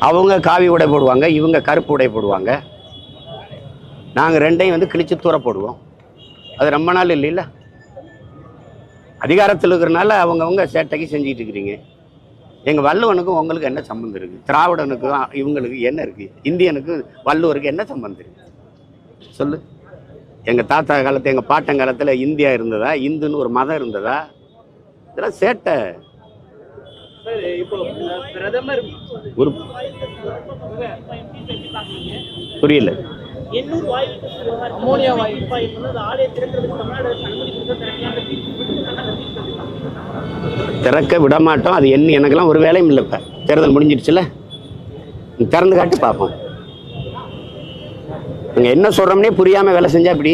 அவங்க காவி உடை போடுவாங்க, இவங்க கருப்பு உடை போடுவாங்க. நாங்கள் ரெண்டையும் வந்து கிழிச்சு தூர போடுவோம். அது ரொம்ப நாள் இல்லைல்ல, அதிகாரத்தில் இருக்கிறனால அவங்கவுங்க சேட்டைக்கு செஞ்சுட்டு இருக்கிறீங்க. எங்கள் வள்ளுவனுக்கும் உங்களுக்கு என்ன சம்பந்தம் இருக்குது? திராவிடனுக்கும் இவங்களுக்கு என்ன இருக்குது? இந்தியனுக்கு வள்ளுவருக்கு என்ன சம்பந்தம் இருக்குது சொல்லு. எங்கள் தாத்தா காலத்தில், எங்கள் பாட்டங்காலத்தில் இந்தியா இருந்ததா? இந்துன்னு ஒரு மதம் இருந்ததா? இதெல்லாம் சேட்டை. ஒரு புரியல. திறக்க விட மாட்டோம். அது என்ன, எனக்கெல்லாம் ஒரு வேலையும் இல்லை. இப்போ தேர்தல் முடிஞ்சிடுச்சுல, திறந்து காட்டி பார்ப்போம். நாங்கள் என்ன சொல்கிறோம்னே புரியாமல் வேலை செஞ்சா இப்படி.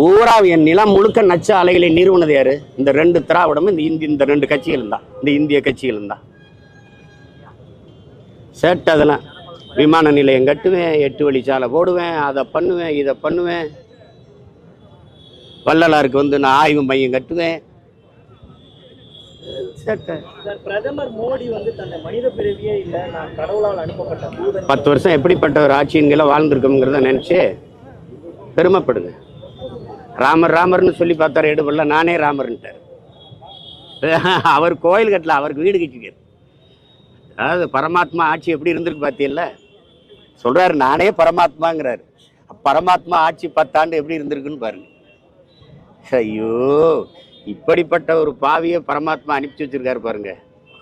ஊரா என் நிலம் முழுக்க நச்ச அலைகளை நிறுவனது யாரு? இந்த ரெண்டு திராவிடமும் இந்த ரெண்டு கட்சிகளும் தான், இந்த இந்திய கட்சிகளும் தான். சேட்டை அதெல்லாம். விமான நிலையம் கட்டுவேன், 8 வழிச்சாலை போடுவேன், அதை பண்ணுவேன், இதை பண்ணுவேன். வள்ளலாருக்கு வந்து நான் ஆய்வு மையம் கட்டுவேன். பிரதமர் மோடி வந்து தன்னை மனித பிறவியே இல்லை, நான் கடவுளால் அனுப்பப்பட்ட 10 வருஷம் எப்படிப்பட்ட ஒரு ஆட்சியன்களை வாழ்ந்திருக்கோங்கிறத நினைச்சு பெருமைப்படுங்க. ராமர் ராமர்னு சொல்லி பார்த்தாரு எடுபடல, நானே ராமர்ன்ட்டார். அவர் கோயில் கட்டல, அவருக்கு வீடு கட்டிக்காரு. அதாவது பரமாத்மா ஆட்சி எப்படி இருந்திருக்கு பார்த்தீங்கல்ல, சொல்றாரு நானே பரமாத்மாங்கிறாரு. பரமாத்மா ஆட்சி 10 ஆண்டு எப்படி இருந்திருக்குன்னு பாருங்க. ஐயோ, இப்படிப்பட்ட ஒரு பாவியை பரமாத்மா அனுப்பிச்சு வச்சிருக்காரு பாருங்க.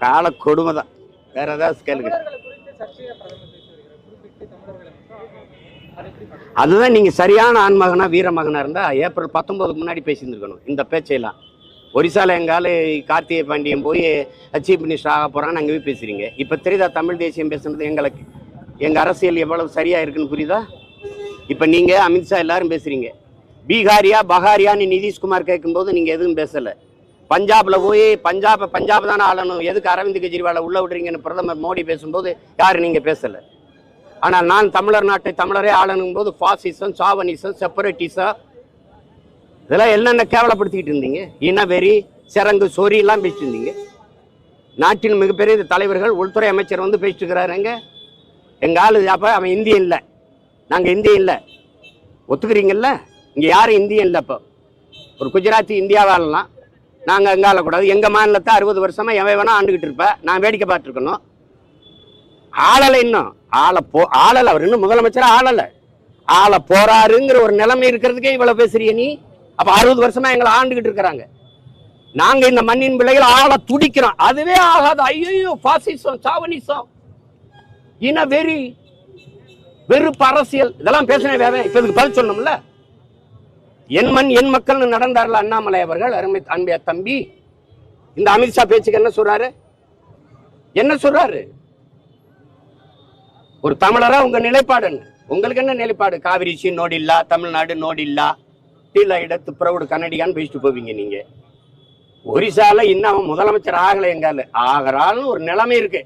கால கொடுமை தான். வேற ஏதாவது கேளுங்க. அதுதான் நீங்க சரியான ஆண்மகனா வீரமகனா இருந்தா ஏப்ரல் 19 முன்னாடி பேசியிருந்துருக்கணும் இந்த பேச்சையெல்லாம். ஒரிசால எங்கால கார்த்திகை பாண்டியன் போய் சீஃப் மினிஸ்டர் ஆக போறான்னு அங்கே போய் பேசுறீங்க. இப்ப தெரியுதா தமிழ் தேசியம் பேசுறது எங்களுக்கு, எங்க அரசியல் எவ்வளவு சரியா இருக்குன்னு புரியுதா? இப்ப நீங்க அமித்ஷா எல்லாரும் பேசுறீங்க. பீகாரியா பகாரியான்னு நிதிஷ்குமார் கேட்கும்போது நீங்க எதுவும் பேசல. பஞ்சாப்ல போய் பஞ்சாப் தானே ஆளணும், எதுக்கு அரவிந்த் கெஜ்ரிவாலை உள்ள விடுறீங்கன்னு பிரதமர் மோடி பேசும்போது யாரு நீங்க பேசல. ஆனால் நான் தமிழர் நாட்டை தமிழரே ஆளணும் போது பாசிசம், சாவனிசம், செப்பரேட்டிசம், இதெல்லாம் என்னென்ன கேவலப்படுத்திக்கிட்டு இருந்தீங்க. இனவெறி, சிறங்கு, சொறி எல்லாம் பேசிட்டு இருந்தீங்க. நாட்டின் மிகப்பெரிய தலைவர்கள், உள்துறை அமைச்சர் வந்து பேசிட்டு இருக்கிறாருங்க. எங்க ஆளு அப்ப அவன் இந்தியன் இல்லை, நாங்க இந்தியன் இல்லை ஒத்துக்கிறீங்கல்ல. இங்க யாரும் இந்தியன் இல்லை. இப்போ ஒரு குஜராத்தி இந்தியாவாலாம் நாங்க எங்க ஆளக்கூடாது. எங்க மாநிலத்தை 60 வருஷமா எவன் வேணா ஆண்டுகிட்டு இருப்ப, நான் வேடிக்கை பார்த்துருக்கணும். ஆளலை, இன்னும் ஆளலை. அவர் இன்னும் முதலமைச்சர் ஆள போறாருங்கிற ஒரு நிலைமை இருக்கிறதுக்கே இவ்வளவு பேசுறிய நீ. அப்ப 60 வருஷமா எங்களை ஆண்டுகிட்டு இருக்கிறாங்க. நாங்க இந்த மண்ணின் பிள்ளைகள் ஆள துடிக்கிறோம். அதுவே ஆகாது. ஐயோ, பாசிசம், சாவனிசம், இன வெறி, வெறுப்பு அரசியல், இதெல்லாம் பேசினே வேற. இப்ப இதுக்கு பதில் சொல்லணும்ல. என் மண் என் மக்கள்னு நடந்தார்ல அண்ணாமலை அவர்கள், அருமை அன்பைய தம்பி. இந்த அமித்ஷா பேச்சுக்கு என்ன சொல்றாரு? என்ன சொல்றாரு? ஒரு தமிழரா உங்க நிலைப்பாடு என்ன? உங்களுக்கு என்ன நிலைப்பாடு? காவிரிச்சி நோடில்லா, தமிழ்நாடு நோடில்லா, கீழே இடத்து பிரவுடு கன்னடியான்னு பேசிட்டு போவீங்க நீங்க. ஒரிசால இன்னும் அவன் முதலமைச்சர் ஆகலை, எங்கால ஆகிறான்னு ஒரு நிலைமை இருக்கு.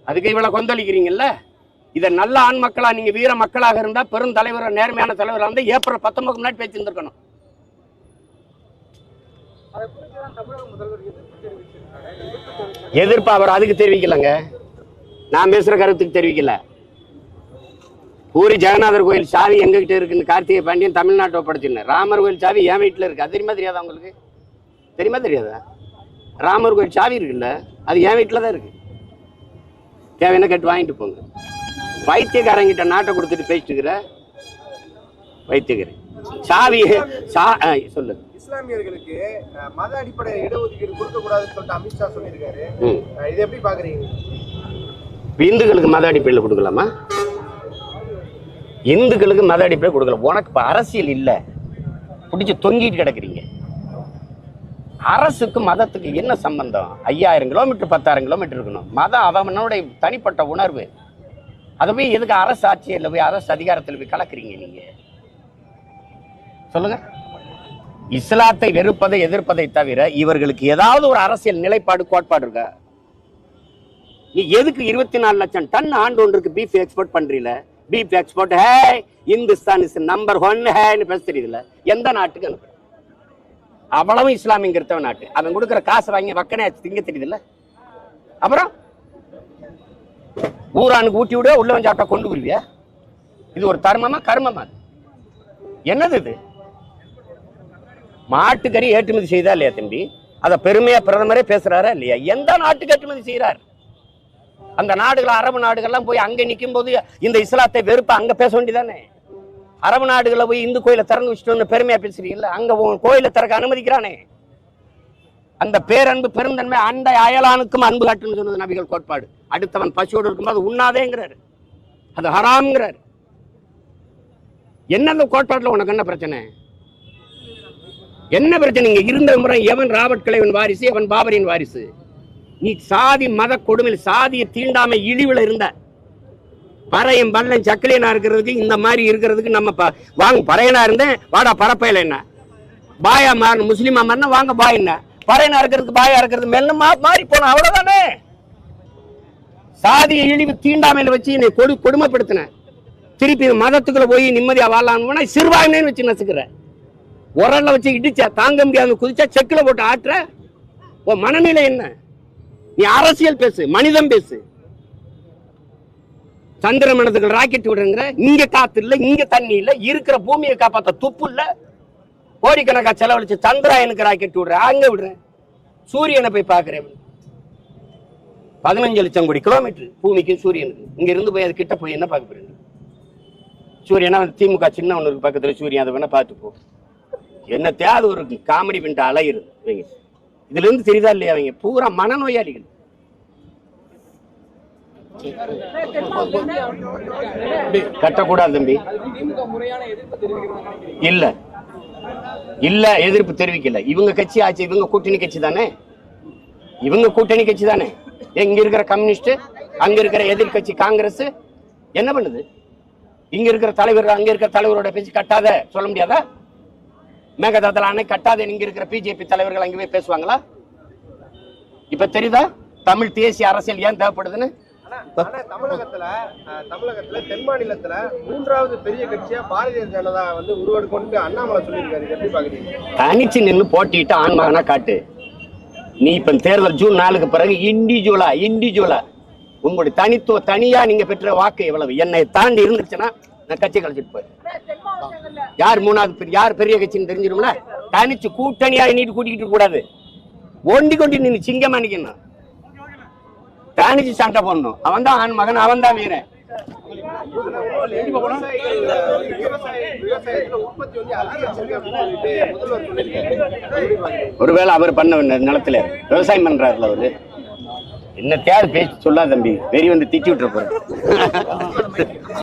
அதுக்கு இவ்வளவு கொந்தளிக்கிறீங்கல்ல. இதை நல்ல ஆண் மக்களா, நீங்க வீர மக்களாக இருந்தா, பெரும் தலைவர், நேர்மையான தலைவராக இருந்தா ஏப்ரல் 19 முன்னாடி பேசியிருந்திருக்கணும். எதிர்ப்பு அவர் அதுக்கு தெரிவிக்கலங்க, நான் பேசுற கருத்துக்கு தெரிவிக்கல. பூரி ஜெகநாதர் கோயில் சாவி எங்ககிட்ட இருக்குன்னு கார்த்திகை பாண்டியன் தமிழ்நாட்டை ஒப்படைச்சிருந்தேன். ராமர் கோயில் சாவி என் வீட்டில் இருக்கு. அது தெரியுமா தெரியாதா உங்களுக்கு? தெரியுமா தெரியாதா? ராமர் கோயில் சாவி இருக்குல்ல, அது என் வீட்டில் தான் இருக்கு. தேவையான கேட்டு வாங்கிட்டு போங்க. வைத்தியக்காரங்கிட்ட நாட்டை கொடுத்துட்டு பேசிட்டு இருக்கிற வைத்தியக்காரன் சாவி சொல்லு. இஸ்லாமியர்களுக்கு மத அடிப்படை இடஒதுக்கீடு கொடுக்க கூடாதுன்னு சொல்லிட்டு அமித்ஷா சொல்லியிருக்காரு. இதை எப்படி பாக்குறீங்க? இந்துக்களுக்கு மத அடிப்படையில் கொடுக்கலாமா? இந்துக்களுக்கு மத அடிப்படை கொடுக்கலாம். உனக்கு இப்ப அரசியல் இல்ல, பிடிச்சி தொங்கிட்டு கிடக்குறீங்க. அரசுக்கு மதத்துக்கு என்ன சம்பந்தம்? 5000 கிலோமீட்டர் 10,000 கிலோமீட்டர் இருக்கணும். மதம் அவனுடைய தனிப்பட்ட உணர்வு. அதை போய் எதுக்கு அரசு ஆட்சியில் போய் அரசு அதிகாரத்தில் போய் கலக்குறீங்க நீங்க? சொல்லுங்க. இஸ்லாத்தை வெறுப்பதை எதிர்ப்பதை தவிர இவர்களுக்கு ஏதாவது ஒரு அரசியல் நிலைப்பாடு கோட்பாடு இருக்கா? நீ எதுக்கு 24 லட்சம் டன் ஆண்டு ஒன்றுக்கு பீஃப் எக்ஸ்போர்ட் பண்றீல? Beef export hey Hindustan is number 1 ஹேன்னு பேச தெரியுதுல. எந்த நாட்டுக்கு அனுப்பு? அவ்வளவும் இஸ்லாமிய கிறிஸ்தவ நாட்டு. அவன் கொடுக்குற காசை வாங்கி வக்கனே திங்க தெரியுது இல்ல. அப்புறம் ஊரானுக்கு ஊட்டி விட உள்ள வந்து சாப்பிட்டா கொண்டு வருவியா? இது ஒரு தர்மமா கர்மமா? என்னது இது? மாட்டுக்கறி ஏற்றுமதி செய்தா இல்லையா தம்பி? அத பெருமையா பிரதமரே பேசுறாரா இல்லையா? எந்த நாட்டுக்கு ஏற்றுமதி செய்யறார்? அந்த நாடுகள் அரபு நாடுகள்லாம் போய் அங்க நிற்கும் போது இந்த இஸ்லாத்தை வெறுப்ப அங்க பேச வேண்டியதானே? அரபு நாடுகளை போய் இந்து கோயிலை திறந்து வச்சுட்டு பெருமையா பேசுறீங்கல்ல, அங்க கோயிலை திறக்க அனுமதிக்கிறானே. அந்த பேரன்பு பெருந்தன்மை அந்த அயலானுக்கும் அன்பு காட்டுன்னு சொன்னது நபிகள் கோட்பாடு. அடுத்தவன் பசியோடு இருக்கும்போது உண்ணாதேங்கிறாரு, அது ஹராம்ங்கிறாரு. என்ன அந்த கோட்பாட்டுல உனக்கு என்ன பிரச்சனை? என்ன பிரச்சனை? இங்க இருந்த முறை எவன் ராபர்ட் கிளைவன் வாரிசு, எவன் பாபரின் வாரிசு? நீ சாதி மத கொடுமையில் சாதிய தீண்டாமை இழிவுல இருந்த பறையன் பள்ளம் சக்கலியனா இருக்கிறதுக்கு இந்த மாதிரி இருக்கிறதுக்கு நம்ம வாங்க பறையனா இருந்தேன் வாடா பரப்பையில என்ன பாயா மாறணும், முஸ்லீமா மாறினா வாங்க பாய் என்ன பறையனா இருக்கிறதுக்கு பாயா இருக்கிறது மெல்ல மாறி போன அவ்வளவுதானே. சாதிய இழிவு தீண்டாமையில வச்சு என்னை கொடுமைப்படுத்தின. திருப்பி மதத்துக்குள்ள போய் நிம்மதியா வாழலாம்னு சிறுபான்மைன்னு வச்சு நசுக்கிற. உரல்ல வச்சு இடிச்சா தாங்க முடியாத குதிச்சா செக்கில போட்டு ஆட்டுற. உன் மனநிலை என்ன? நீ அரசியல் பேசு, மனிதம் பேசு. சந்திர மனதுக்கு ராக்கெட் விடுங்கிற. இங்க காத்து இல்ல, இங்க தண்ணி இல்ல, இருக்கிற பூமியை காப்பாத்த துப்பு இல்ல. கோடிக்கணக்கா செலவழிச்சு சந்திராயனுக்கு ராக்கெட் விடுற, அங்க விடுறேன். சூரியனை போய் பாக்குறேன். 15 லட்சம் கோடி கிலோமீட்டர் பூமிக்கு சூரியனுக்கு. இங்க இருந்து போய் அது கிட்ட போய் என்ன பார்க்க போறேன்? சூரியனா திமுக சின்ன ஒண்ணு பக்கத்துல சூரியன், அதை வேணா பார்த்து போ. என்ன தேவை? ஒரு காமெடி பண்ணிட்டு அலையிறது. இதுல இருந்து தெரியுதா இல்லையா? அவங்க பூரா மனநோயாளிகள். கட்டக்கூடாது தம்பி. இல்ல இல்ல எதிர்ப்பு தெரிவிக்கல. இவங்க கட்சி ஆச்சு, இவங்க கூட்டணி கட்சி தானே. இவங்க கூட்டணி கட்சி தானே. இங்க இருக்கிற கம்யூனிஸ்ட், அங்க இருக்கிற எதிர்கட்சி காங்கிரஸ் என்ன பண்ணுது? இங்க இருக்கிற தலைவர் அங்க இருக்கிற தலைவரோட பேச்சு கட்டாத சொல்ல முடியாதா? மேகதாதுல அணை கட்டாத இங்க இருக்கிற பிஜேபி தலைவர்கள் அங்கேயே பேசுவாங்களா? இப்ப தெரியுதா தமிழ் தேசிய அரசியல் ஏன் தேவைப்படுதுன்னு? தமிழகத்துல தென் மாநிலத்துல 3வது பெரிய கட்சியா பாரதிய ஜனதா வந்து உருவெடுக்கொண்டு அண்ணாமலை சொல்லியிருக்காரு. எப்படி பாக்குறீங்க? தனிச்சு நின்று போட்டிட்டு ஆன்மகனா காட்டு. நீ இப்ப தேர்தல் ஜூன் 4க்கு பிறகு இண்டிவிஜுவலா உங்களுடைய தனித்துவ தனியா நீங்க பெற்ற வாக்கு எவ்வளவு? என்னை தாண்டி இருந்துச்சுன்னா நான் கட்சி கழிச்சிட்டு போய் யார் 3வது யார் பெரிய கட்சின்னு தெரிஞ்சிடும்ல. தனிச்சு கூட்டணியா நீட்டு கூட்டிக்கிட்டு கூடாது. ஒண்டி கொண்டு நின்று சிங்கமா நிக்கணும். தனிச்சு சண்டை போடணும். அவன் தான் ஆண் மகன், அவன் தான் வீரன். ஒருவேளை அவர் பண்ண நிலத்துல விவசாயம் பண்றாருல அவரு. என்ன தேவை பேச்சு சொல்லாத தம்பி, வெறி வந்து திட்டி விட்டுற போற.